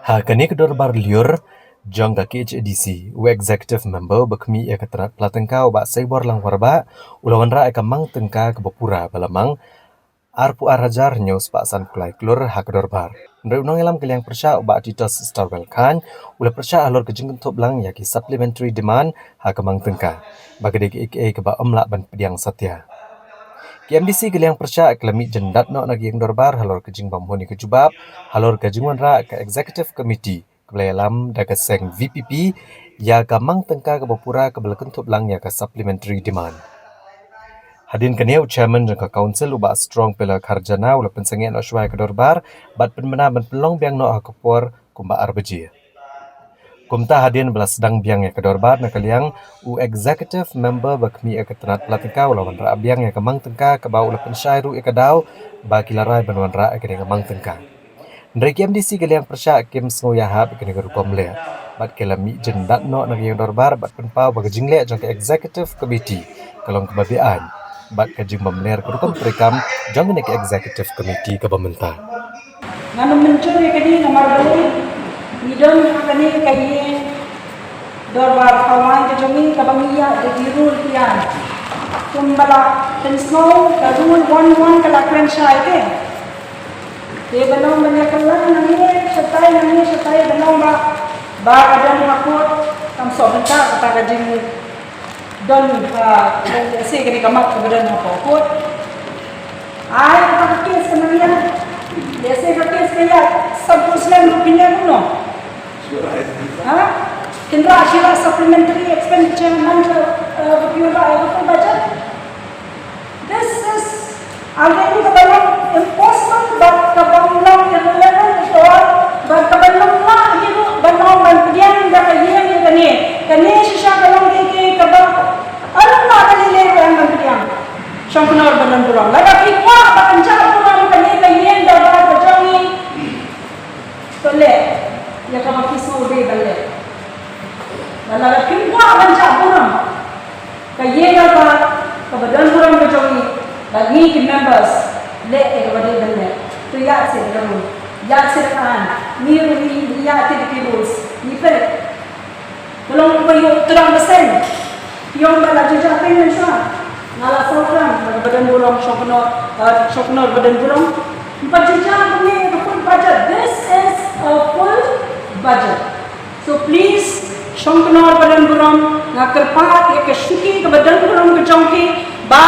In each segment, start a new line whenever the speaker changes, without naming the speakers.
Kani kedor bar liur jong ka KHDC u executive member bakmi ya katrat platengka ba saibor lang warba ulawan ra ka mang tengka ke bapura balamang arpu arajar news pasan kulai klur hakdor bar. Ndre unong elam kaliang persya ba titos starwell kan ula persya alor ke jengken top lang ya ki supplementary demand mang tengka. Bagade ke ba omla ban pediang satya. KMDC geliang persya kelami jendat no nagi yang dorbar halor kejing bamhoni kejubab halor kejingan ra ke executive committee kebelalam daga seng VPP ya gamang tengka ke bapura ke belakentut lang ya ke supplementary demand. Hadin kaniau chairman jangka council uba strong pela karjana ula pensengian oswai ke dorbar bat penmena ban pelong biang no akapor kumba arbeji. Kumta hadin belas sedang biang ya kedorbar na kaliang u executive member bakmi ya ketenat pelatengka lawan ra biang ya kemang tengka ke bau lepen syairu ya kedau bagi larai banwan ra ke kemang tengka. Ndre KMDC kaliang persya kim sngo ya hab ke negara komle. Bat kelami jendat no na yang dorbar bat penpau bagi jingle jangka executive committee kalong kebabian bat kajing bamler kerukom perikam jang ke executive committee ke pemerintah.
Nganu mencuri kini nomor 2 Idon kani kaye dorbar kawan kejumi kabangiya de dirul tian kumbala tensno kadul 11 kala krenshai ke de belong banyak kelan nangi setai belong ba adan hakut kam so benta kata kajing don se kini kamak kebadan hakut ai kata kes kenanian dese kes kaya सब मुस्लिम opinion no Kendra Ashira supplementary expenditure amount of budget. This is already impossible, but kabanglong irrelevant or but kabanglong na hiru banong bantian da kayen kani shisha kalong ke kabang alam na kanile ang bantian sangkunor banan burang laga pikwa bakancha burang kani kayen da ba bajangi tole ya kama kismo de balle nalaga kimwa banja burang kayena ba kabadan burang bajangi bagi ki members le e kabade balle to ya se gamu ya se kan ni ya te ki rules ni pe belum bayu terang besen yung bala jaja payment sa nala program badan burang shopnor badan burang budget ni full budget. This is a full budget. So please, Shonkanor badan burang ngakerpat ya ke syuki ke badan burang ke jongki ba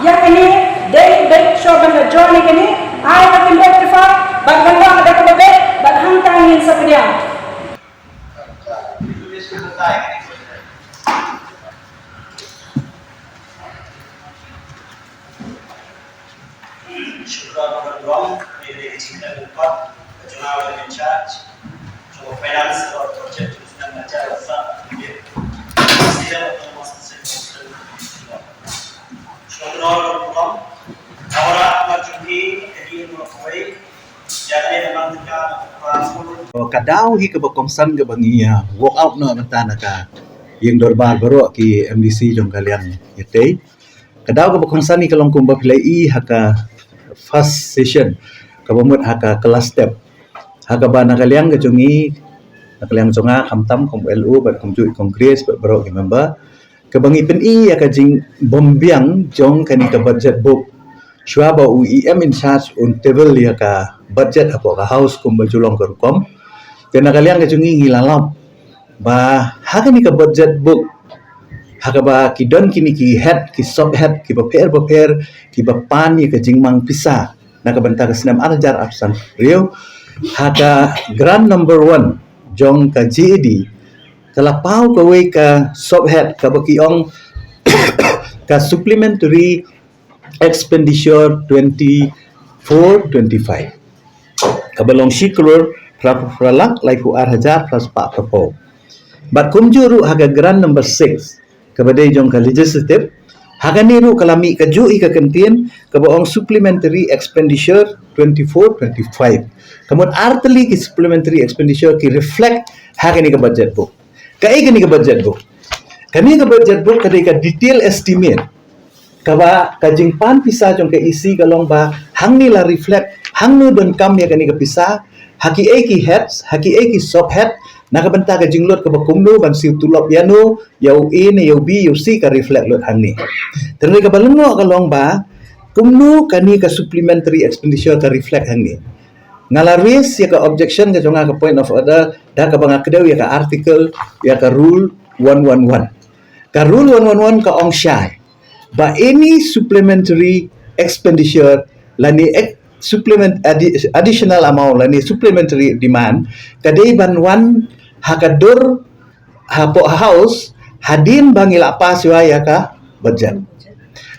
ya kini day shoban da journey kini ai ba kin rectify ba ganda ada ke babe ba hangtangin sa kanya.
Shukran berdoa dari cinta lupa kejualan in charge so finance or project dan macam apa sila Shukran berdoa awara majuki jadi menguai jadi memang kita
kadau hi ke bakomsan ke bangia walk out no mentana ka yang dorbar baru ki MDC jong kalian yete kadau ke bakomsan ni kalong kumba pilai haka first session kabamut haka kelas step haka ba nakaliang kejungi nakaliang jonga khamtam kom LU bat kom ju kongres bat bro ki member kebangi pen I ya kajing bombiang jong kani ka budget book shwa ba UEM in charge on table ya ka budget apo ka house kom bajulong ka kom te nakaliang kejungi ngilalap ba haka ni ka budget book haka ba kidon kini ki head ki sub head ki paper ki bapan ni ke jingmang pisa na ka banta ka senam arajar absan rio haka grand number 1 jong ka GED kala pau ka we ka sub head ka bakiong ka supplementary expenditure 24-25 kabalong shikrur pralak laiku arhajar plus pak kapo bat kumjuru haka grand number 6 kabadai jong ka legislative hagani ru kalami ka jui ka kantin ka baong supplementary expenditure 24-25 kamot artali ki supplementary expenditure ki reflect hagani ka budget book kai gani ka budget book kami ka budget book kadai ka detail estimate kaba kajing pan pisa jong ka isi kalong ba hangni la reflect hangnu don kam ya kani ka pisa haki ki heads, haki ki sub head, nakabenta ka jinglot ka bakumno ban siu tulop yano, yau A ne yau B yau C ka reflect lot hang ni. Tenri ka balungo ka long ba, kumno kani ka supplementary expenditure ka reflect hang ni. Ngalaris ya ka objection ka jonga ka point of order, da ka banga kedau ya ka article ya ka rule 111. Ka rule 111 ka ong syai. Ba any supplementary expenditure lani additional amount lani supplementary demand kadai banwan hakadur hapo house hadin bangil apa siwaya ka budget.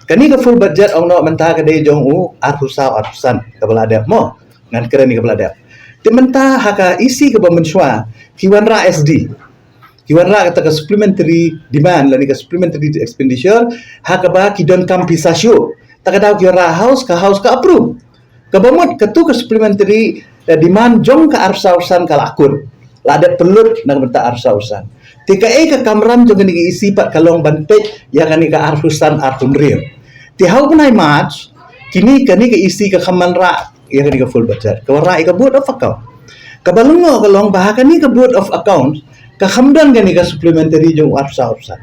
Kani ka full budget ong no menta kadai jong u arhusan kabalada mo ngan keren ni kabalada. Timenta haka isi ka bamenswa kiwanra SD. Kiwanra kata ka supplementary demand lani ka supplementary expenditure hakaba kidon kampisasyo takadaw kiwanra house ka approve kabamot katu ka supplementary demand jong ka arsa-arsan kalakun lada pelut nang benta arsa-arsan tika ka kamram jong ni isi pat kalong bantek ya kani ka arhusan artun real ti hau punai match kini kani ka isi ka kamanra ya kani ka full budget kawarra ka board of account kabalungo kalong bahakani ka board of account kahamdan gani ka supplementary jong arsa-arsan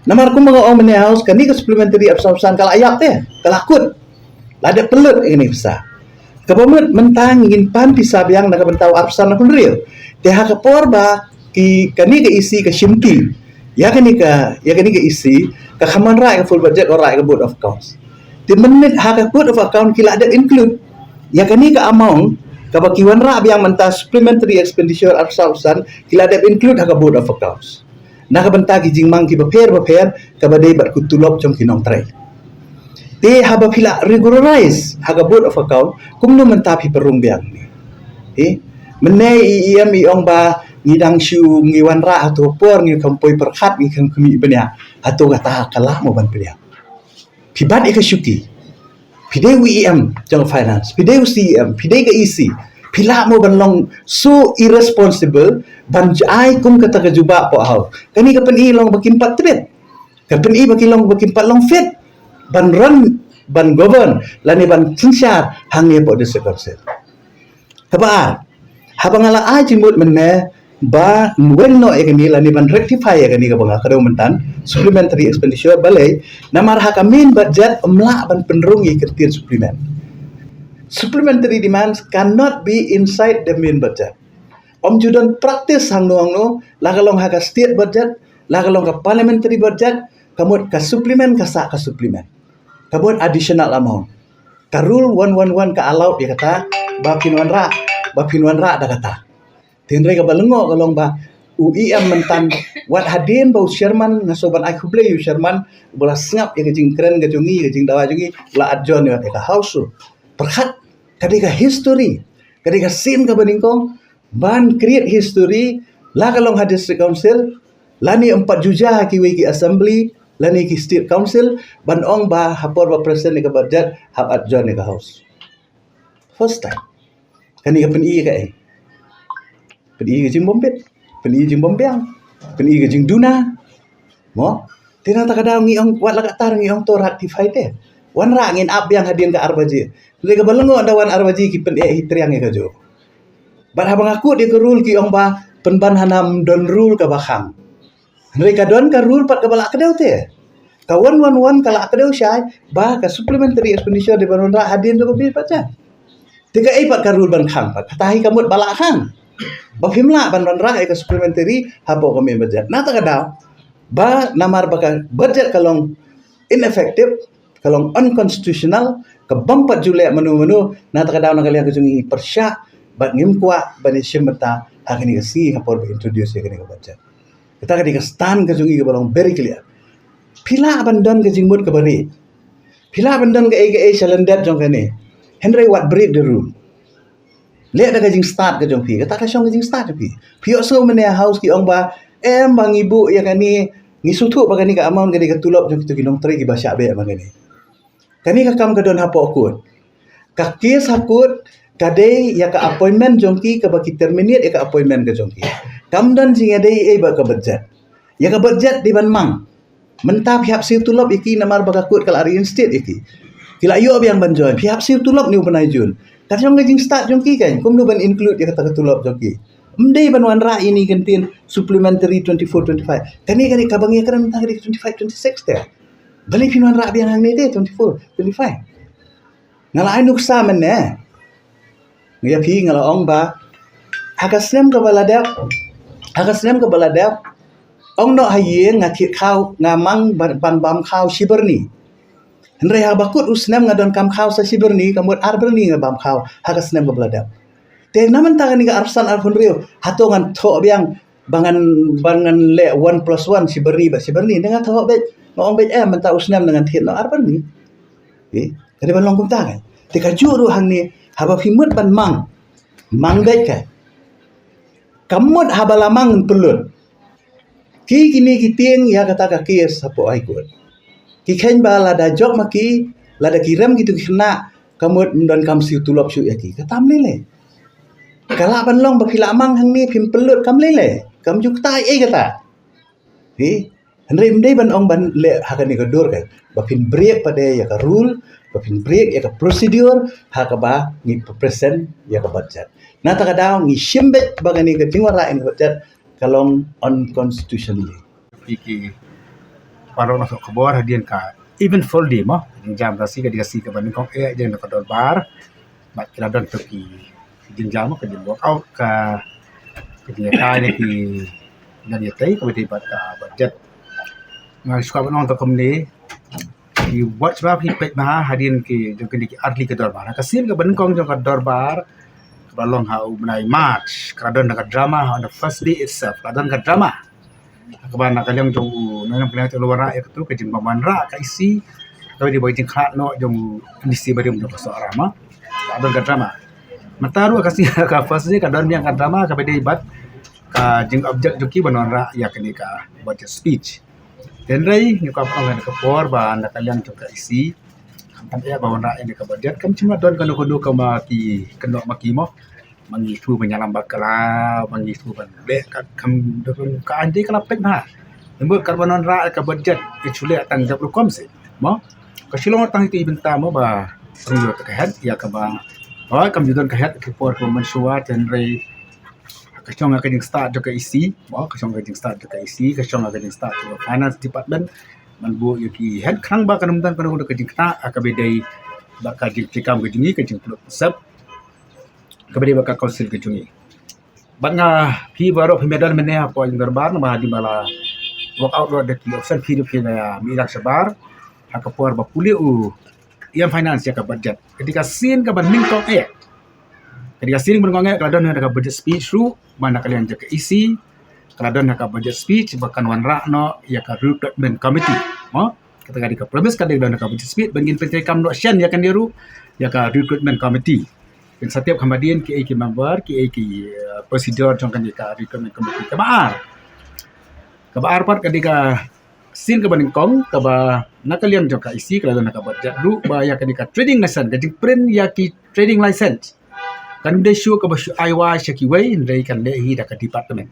namar ko mga omni house kani ka supplementary arsa-arsan kalayap te kalakut lada pelut ini besar kabamut mentang ingin pan pisabyang nakabentaw arsan akun real te ha kapor ba ki kani ka isi ka shimti ya kani ka isi ka kamanra ka full budget ora ka board of accounts ti menit ha ka board of account kila ada include ya kani ka amount kabakiwan ra biyang menta supplementary expenditure arsa-arsan kila ada include ha ka board of accounts nakabenta ki jingmang ki baper kabadai bat kutulop jom kinong tray te haba pila regularize haga board of account kumno mentapi perung biang ni menai iam iong ba ngidang shu ngiwan ra atau por ngi kampoi perkhat ngi kami benya atau kata kalah mo ban piliang pibat ika syuki pidai WEM jang finance pidai CEM pidai ke isi pila mo ban long so irresponsible ban jai kum kata ke juba po hau kani ka pen long bakin pat tret ka pen bakin long bakin pat long fit ban run ban govern lani ban kinsyar hangi po desa council kabaan habang ala ai jimut menne ba wenno ekani lani ban rectify ekani ka banga kadau mentan supplementary expenditure balai namar ha kamin budget umla ban penrung ikertin supplementary demands cannot be inside the main budget judon practice hang no lagalong ha ka state budget lagalong ka parliamentary budget kamut ka supplement ka supplement kabut additional amount ka rule 111 ka allowed ya kata ba pinwan ra da kata tinre ka balengo kalong ba UIM mentan wat hadin bau Sherman ngasoban ai kuble yu Sherman bola sngap ya kejing keren ke jungi kejing dawa jungi la adjon ya ka house perhat kadika history kadika scene ka baningkong ban create history la kalong ha district council lani 4 juja ki wiki assembly lani ki state council ban ong ba hapor ba president ni ka budget hab adjon ni ka house first time kani ka peni ka peni ka jing bombet peni jing bombeang peni ka jing duna mo tina ta kada ngi ong wat laka tar ngi ong to ratify te wan ra ngin ab yang hadin ka arbaji le ka balengo da wan arbaji ki pen hitriang ka jo ban habang aku di ka rule ki ong ba penban hanam don rule ka bakham mereka don ka rule pat ka balak kedau te ka 111 kala kedau syai ba ka supplementary expenditure di banondra hadin do bil pacha tiga pat ka rule ban kham pat tahi kamut balak kham ba himla banondra ka supplementary hapo kami budget na ta kadau ba namar baka budget kalong ineffective kalong unconstitutional ka bampat jule menu na ta kadau na kalian kejungi persya bat ngim kwa bani shimta hakini ka si hapor ba introduce ka ni ka budget kita ka stand ka jungi ka balong very clear pila abandon ka jingmut ka bari pila abandon ka ega salandat jong kani Henry what break the rule le da ka jing start ka jong pi kata ka syong ka jing start pi pio so mene house ki ong ba bang ibu ya kani ngisutu ba kani ka amount kani ka tulop jong kitu kinong tri ki basya be ba kani ka kam ka don hapo akut ka case hakut kadai ya ka appointment jongki ka baki terminate ya ka appointment ka jongki kamdan jing adai ba ka budget ya ka budget di ban mang mentap pihak siu tulop iki namar bakakut kala ari instate iki kila yo biang banjoy pihak siu tulop ni upanai jun Kadang jing start jong ki kan, kum nu ban include ya kata ketulop jong ki. Mdei ban wan ra ini gantiin supplementary 24-25. Kani kabang ya kan mentang di 25-26 teh. Balik pinuan ra biang hang ni teh 24-25. Ngala nuk sa men ne. Ngaya pi ngala ong ba. Hagasnem ka baladap. Ong no hayen ngati kau ngamang ban bam kau siberni. Henry habakut usnem ngadon kam kau sa siberni kamut arberni ngabam kau hagasnem ka baladap. Te naman tangan ni arsan arfun rio hatongan tho biang bangan le 1+1 siberni dengan tho bet ngong bet menta usnem dengan thit no arberni. Kadi ban long kum tangan. Te ka juru hang ni haba fimut ban mang bet ka. Kamut habalamang pelut. Ki kini kiting ya kata kaki sapo aikut. Ki khen ba lada jok maki lada kiram gitu kena kamut dan kam siu tulop syu yaki. Katam lele. Kala ban long ba filamang hang ni pim pelut kam lele. Kam juk tai kata. Henry mdei ban ong ban le hakani gadur kan. Ba pin break pada ya ka rule, ba pin break ya ka procedure, hakaba ni present ya ka budget. Nah takadaw ni simbet bagani ka tingwara in budget kalong unconstitutionally.
Piki parong nasok kabor hadian ka even full day mo jam kasi ka banin kong jeng ka don bar mat kila don toki jam ka jeng work out ka dia ni ki dan dia tai ka bat budget ngai suka banong to komni ki watch ba pi pet ma hadian ki jeng ki arli ka dor bar kasin ka banin kong jeng ka dor bar balong hau menai March kadon ka drama on the first day itself kadon ka drama kaban kaliang jong nang pelai luar ra itu ke jing paman ra ka isi tapi di bawah jing khat no jong misi bari jong so arama kadon ka drama mataru kasih ka first day kadon yang ka drama ka bede bat ka jing object joki banon ra ya kini ka budget speech dan rai ni ka pangan ka por ba na kaliang jong ka isi kan ya bawon ra ini ka budget kan cuma don kan kono ka maki kenok maki mo mangitu menyalam bakala mangitu ban le ka kam don ka andi kala pek na nembe karbonon ra ka budget actually atang jap kom se mo ka silong tang itu ibenta mo ba riyo ka head ya ka ba kam judon ka head ke por mensua dan re ka chong ka ding start ka isi mo ka chong ka ding start ka isi ka chong ka ding start ka finance department man bu yuki head krang ba kanum dan kono ka ding ta ka bedai ba ka ding tikam ka jingi ka jing sab kabadi baka council ke jungi banga phi baro phi medal mene apa yang darbar na mahadi mala work out ro de ki option phi na mi rak sabar haka por ba puli yang finance ya ka budget ketika sin ka ban ning ko ketika sin ban ngong ka don ka budget speech ru mana kalian jaga isi ka don ka budget speech bahkan wan ra no ya ka recruitment committee mo ketika di ka promise ka don ka budget speech bangin pentri kam no shan ya kan diru ya ka recruitment committee dan setiap kemudian ki member ki prosedur jong kan ka recruitment committee ka baar part ketika sin ka baning kong ka ba nakaliam jong ka isi kala na ka budget ru ba ya ketika trading license gading print ya ki trading license kan de show ka ba aiwa shaki way ndai kan le hi da ka department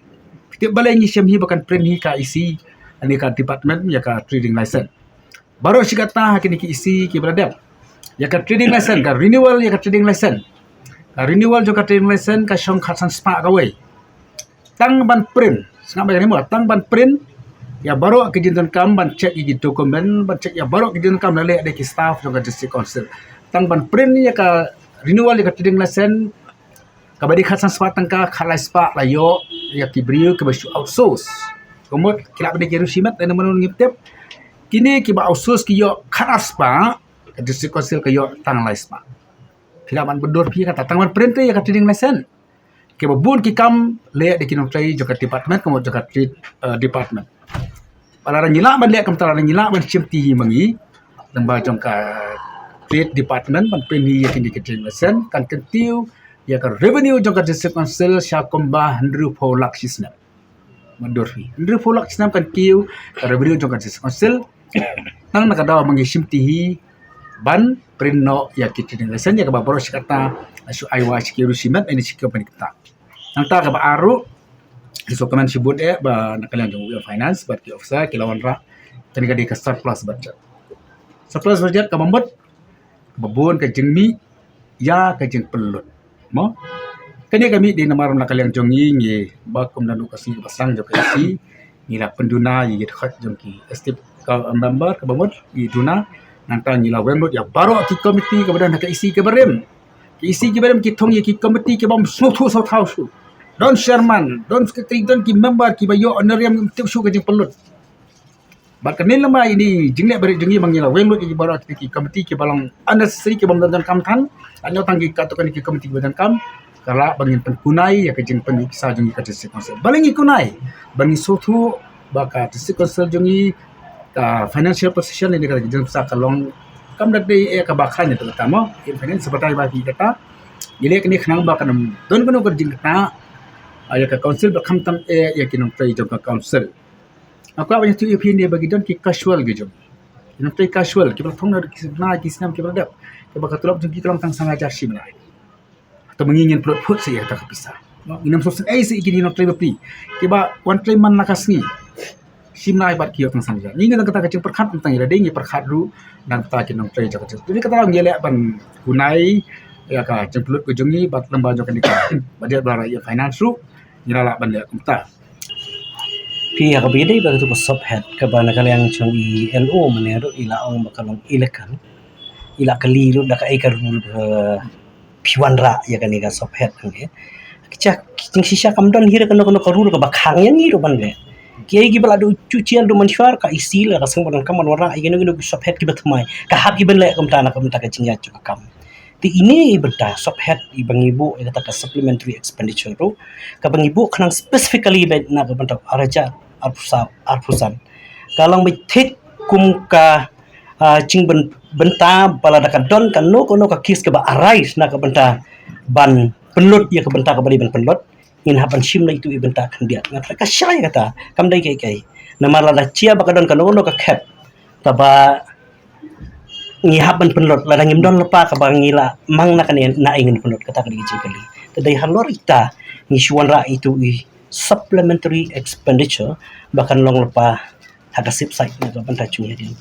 setiap balai ni syam hi bakan print hi ka isi ani ka department ya ka trading license baru sikata kini ki isi ki beradab ya ka trading license ka renewal ya ka trading license renewal juga trading license ka syong khasan spa ka way tang ban print sangap bayar mo tang ban print ya baru ke jinton kam ban check i dokumen ban check ya baru ke jinton kam lale ada ki staff juga district council tang ban print ya ka renewal ya ka trading license ka badi khasan spa tang ka khalai spa la yo ya ki brio ke basu outsource komod kila badi ki rusimat dan menun ngiptep kini ki ba outsource ki yo khanas spa ka district council ka yo tang lai spa filaman bendur pi kata tangan print ya ka trading license ke babun ki kam le de kinom trai joka department komo joka trade department palara nyila ban le kam tara nyila ban chimti hi mangi lamba jong ka trade department ban print hi ya kini ke trading license kan kentiu ya ka revenue jong ka district council sya komba 100 lakh sisna bendur pi 100 lakh sisna kan kiu ka revenue jong ka district council nang nakadaw mangi chimti hi ban print no ya trading license ya ka baboro sikata asu aiwa sikiru simat ini sikap panikta nang ta ka ba aru iso kaman sibut ba nakalian jong finance bat ki officer kilawan ra tani ka di ka surplus budget ka bambot babon ka jengmi ya ka jeng pelut mo kani kami di namaram nakaliang jongi ngi bakum nanu kasi basang jo kasi nila penduna yi khat jongki step ka member ka bamut yi duna nanta nila wemrut ya baro ki komiti ka badan ka isi ke barem ki isi ke barem ki thong yi ki komiti ke bam sothu so thau su don chairman don secretary don ki member ki bayo honorarium tip su ka jeng pelut bat kanin lama ini jingle bari jongi mangila wemrut yi baro ki komiti ke balang unnecessary ke bam dan kam than anyo tanggi ka to kan ki komiti badan kam kala bangin penkunai ya kejeng peniksa jongi ka district council balingi kunai bangi sotu baka district council jongi ka financial position ini ka kejeng sa kalong kam dat dei ka bakhanya terutama in finance sebagai bagi kata ile kini khnang ba kanam don kono ka jing kata ya ka council ba kham tam ya kinong trai jong ka council aku abang tu opinion bagi don ki casual ge jong kinong trai casual ki ba thong na ki na ki sinam ki ba dap ki ba ka tulap jong ki kalong tang sangajar sim lai atau mengingin perut saya tak bisa. Inam sosan si ikini nak try beri. Kiba one try man nakasni. Simna ibat kiyo tang sanja. Ingin kata kecil perkhat tentang ira dengi perkhat ru dan kata kinong try jaka kecil. Jadi kata orang gelek ban kunai ya ka jemplut ke jongi bat lembah jokan dikah. Badia belara ya finance ru nyala ban lek kumta.
Pi ya kabide ba tu sub head ka bana kaliang chung i LO menero ila ong bakalong ilekan. Ila kaliru dak ai karul piwanra ya kan iga sub head nge kicak cing sisa kamdan hira kan kono karul ka bakhang yang ngiru ban le kiai gi bala do cucian do mansyar ka isil ka sang badan kam warna ai gino sub head ki batmai ka hab gi ban le kam tanah kam ta ka cingya cu kam ti ini benda sub head ibang ibu kata ka supplementary expenditure ro ka bang ibu khanang specifically bet na ka banta araja arpusan kalang mai thik kum ka cing benta bala da don kan no kono ka kis ke ba arais na ka benta ban penlut ya ka benta ka bali ban penlut in haban shim na itu ibenta kan dia na ka syai kata kam dai kai na mala da chia ba ka don kan no ka khat ta ba ngi haban penlut la ngim don lepa ka ba ngila mang na kan na ingin penlut kata ka di kali ta dai halor ita ngi suan ra itu supplementary expenditure bahkan long lepa ada sip site na ka benta chung ya dia